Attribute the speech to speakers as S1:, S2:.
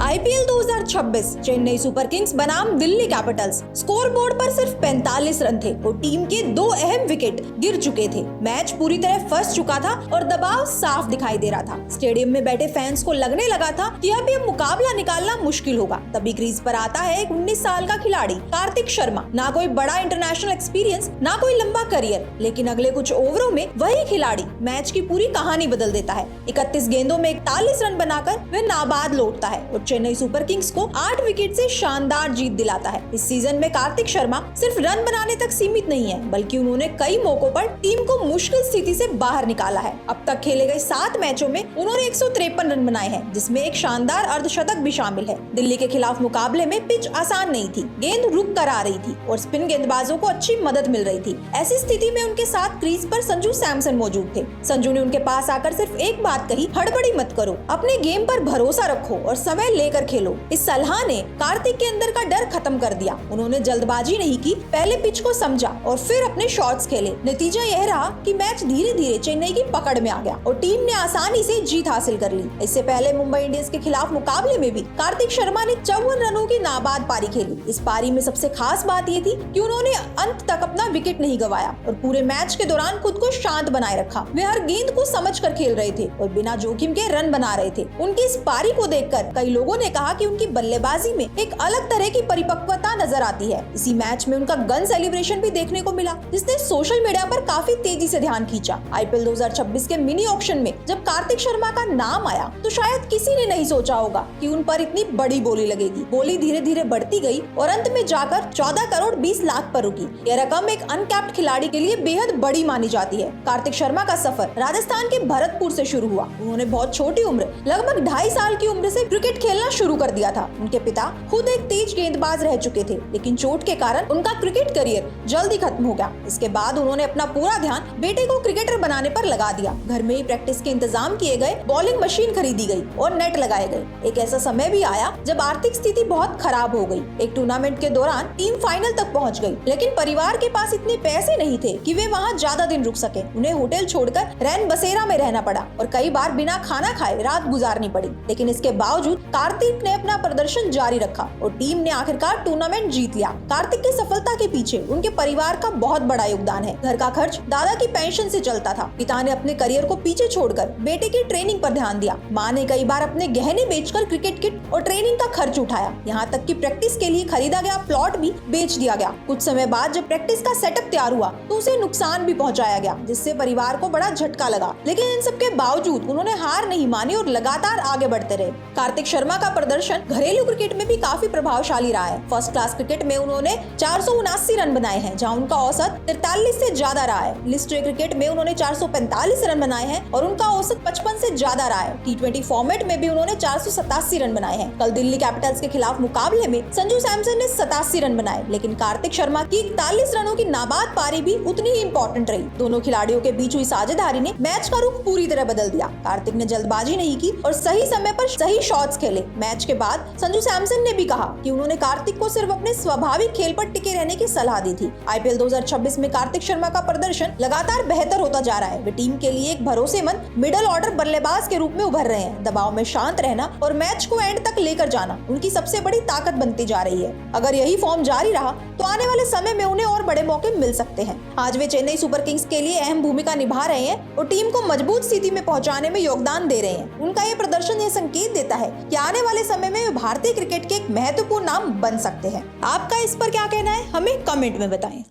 S1: IPL 2026 Chennai super Kings बनाम Delhi Capitals. Scoreboard पर सिर्फ 45 रन थे और टीम के 2 अहम विकेट गिर चुके थे। मैच पूरी तरह फंस चुका था और दबाव साफ दिखाई दे रहा था। स्टेडियम में बैठे फैंस को लगने लगा था कि अब ये मुकाबला निकालना मुश्किल होगा। तभी क्रीज पर आता है एक 19 साल का खिलाड़ी कार्तिक शर्मा। ना कोई बड़ा इंटरनेशनल एक्सपीरियंस, ना कोई लंबा करियर, लेकिन अगले कुछ ओवरों में वही खिलाड़ी मैच की पूरी कहानी बदल देता है। 31 गेंदों में 41 रन बनाकर वह नाबाद लौटता है और चेन्नई सुपर किंग्स को 8 विकेट से शानदार जीत दिलाता है। इस सीजन में कार्तिक शर्मा सिर्फ रन बनाने तक सीमित नहीं है, बल्कि उन्होंने कई मौकों पर टीम को मुश्किल स्थिति से बाहर निकाला है। अब तक खेले गए 7 मैचों में उन्होंने 153 रन बनाए हैं, जिसमें एक शानदार अर्धशतक भी शामिल है। दिल्ली के खिलाफ मुकाबले में पिच आसान नहीं थी, गेंद रुक कर आ रही थी और स्पिन गेंदबाजों को अच्छी मदद मिल रही थी। ऐसी स्थिति में उनके साथ क्रीज पर संजू सैमसन मौजूद थे। संजू ने उनके पास आकर सिर्फ एक बात कही, हड़बड़ी मत करो, अपने गेम पर भरोसा रखो और समय लेकर खेलो। इस सलाह ने कार्तिक के अंदर का डर खत्म कर दिया। उन्होंने जल्दबाजी नहीं की, पहले पिच को समझा और फिर अपने शॉट्स खेले। नतीजा यह रहा कि मैच धीरे धीरे चेन्नई की पकड़ में आ गया और टीम ने आसानी से जीत हासिल कर ली। इससे पहले मुंबई इंडियंस के खिलाफ मुकाबले में भी कार्तिक शर्मा ने 54 रनों की नाबाद पारी खेली। इस पारी में सबसे खास बात ये थी कि उन्होंने अंत तक अपना विकेट नहीं गंवाया और पूरे मैच के दौरान खुद को शांत बनाए रखा। वे हर गेंद को समझकर खेल रहे थे और बिना जोखिम के रन बना रहे थे। उनकी इस पारी को देखकर कई लोगों ने कहा कि उनकी बल्लेबाजी में एक अलग तरह की परिपक्वता नजर आती है। इसी मैच में उनका गन सेलिब्रेशन भी देखने को मिला, जिसने सोशल मीडिया पर काफी तेजी से ध्यान खींचा। आईपीएल 2026 के मिनी ऑक्शन में जब कार्तिक शर्मा का नाम आया तो शायद किसी ने नहीं सोचा होगा कि उन पर इतनी बड़ी बोली लगेगी। बोली धीरे धीरे बढ़ती गई और अंत में जाकर 14 करोड़ 20 लाख पर रुकी। यह रकम एक अनकैप्ड खिलाड़ी के लिए बेहद बड़ी मानी जाती है। कार्तिक शर्मा का सफर राजस्थान के भरतपुर से शुरू हुआ। उन्होंने बहुत छोटी उम्र, लगभग 2.5 साल की उम्र से क्रिकेट खेलना शुरू कर दिया था। उनके पिता खुद एक तेज गेंदबाज रह चुके थे, लेकिन चोट के कारण उनका क्रिकेट करियर जल्दी खत्म हो गया। इसके बाद उन्होंने अपना पूरा ध्यान बेटे को क्रिकेटर बनाने पर लगा दिया। घर में ही प्रैक्टिस के इंतजाम किए गए, बॉलिंग मशीन खरीदी गई और नेट लगाए गए। एक ऐसा समय भी आया जब आर्थिक स्थिति बहुत खराब हो गई। एक टूर्नामेंट के दौरान टीम फाइनल तक पहुंच गई, लेकिन परिवार के पास इतने पैसे नहीं थे कि वे वहां ज्यादा दिन रुक सके। उन्हें होटल छोड़कर रैन बसेरा में रहना पड़ा और कई बार बिना खाना खाए रात गुजारनी पड़ी। लेकिन इसके बावजूद कार्तिक ने अपना प्रदर्शन जारी रखा और टीम ने आखिरकार टूर्नामेंट जीत लिया। कार्तिक की सफलता के पीछे उनके परिवार का बहुत बड़ा योगदान है। घर का खर्च दादा की पेंशन से चलता था। पिता ने अपने करियर को पीछे छोड़कर बेटे की ट्रेनिंग पर ध्यान दिया। माँ ने कई बार अपने गहने बेचकर क्रिकेट किट और ट्रेनिंग का खर्च उठाया। यहाँ तक कि प्रैक्टिस के लिए खरीदा गया प्लॉट भी बेच दिया गया। कुछ समय बाद जब प्रैक्टिस का सेटअप तैयार हुआ तो उसे नुकसान भी पहुंचाया गया, जिससे परिवार को बड़ा झटका लगा। लेकिन इन सब के बावजूद उन्होंने हार नहीं मानी और लगातार आगे बढ़ते रहे। कार्तिक शर्मा का प्रदर्शन घरेलू क्रिकेट में भी काफी प्रभावशाली रहा है। फर्स्ट क्लास क्रिकेट में उन्होंने 479 रन बनाए हैं, जहां उनका औसत 43 से ज्यादा रहा है। लिस्ट ए क्रिकेट में उन्होंने 445 रन बनाए हैं और उनका औसत 55 से ज्यादा रहा है। T20 फॉर्मेट में भी उन्होंने 487 रन बनाए हैं। कल दिल्ली कैपिटल्स के खिलाफ मुकाबले में संजू सैमसन ने 87 रन बनाए, लेकिन कार्तिक शर्मा की 41 रनों की नाबाद पारी भी उतनी ही इम्पोर्टेंट रही। दोनों खिलाड़ियों के बीच हुई साझेदारी ने मैच का रुख पूरी तरह बदल दिया। कार्तिक ने जल्दबाजी नहीं की और सही समय पर सही शॉट्स खेले। मैच के बाद संजू सैमसन ने भी कहा कि उन्होंने कार्तिक को सिर्फ अपने स्वाभाविक खेल पर टिके रहने की सलाह दी थी। आईपीएल 2026 में कार्तिक शर्मा का प्रदर्शन लगातार बेहतर होता जा रहा है। वे टीम के लिए एक भरोसेमंद मिडिल ऑर्डर बल्लेबाज के रूप में उभर रहे हैं। दबाव में शांत रहना और मैच को एंड तक लेकर जाना उनकी सबसे बड़ी ताकत बनती जा रही है। अगर यही फॉर्म जारी रहा तो आने वाले समय में उन्हें और बड़े मौके मिल सकते हैं। आज वे चेन्नई सुपर किंग्स के लिए अहम भूमिका निभा रहे हैं और टीम को मजबूत स्थिति में पहुंचाने में योगदान दे रहे हैं। उनका ये प्रदर्शन ये संकेत देता है कि आने वाले समय में वे भारतीय क्रिकेट के एक महत्वपूर्ण नाम बन सकते हैं। आपका इस पर क्या कहना है, हमें कमेंट में बताएं।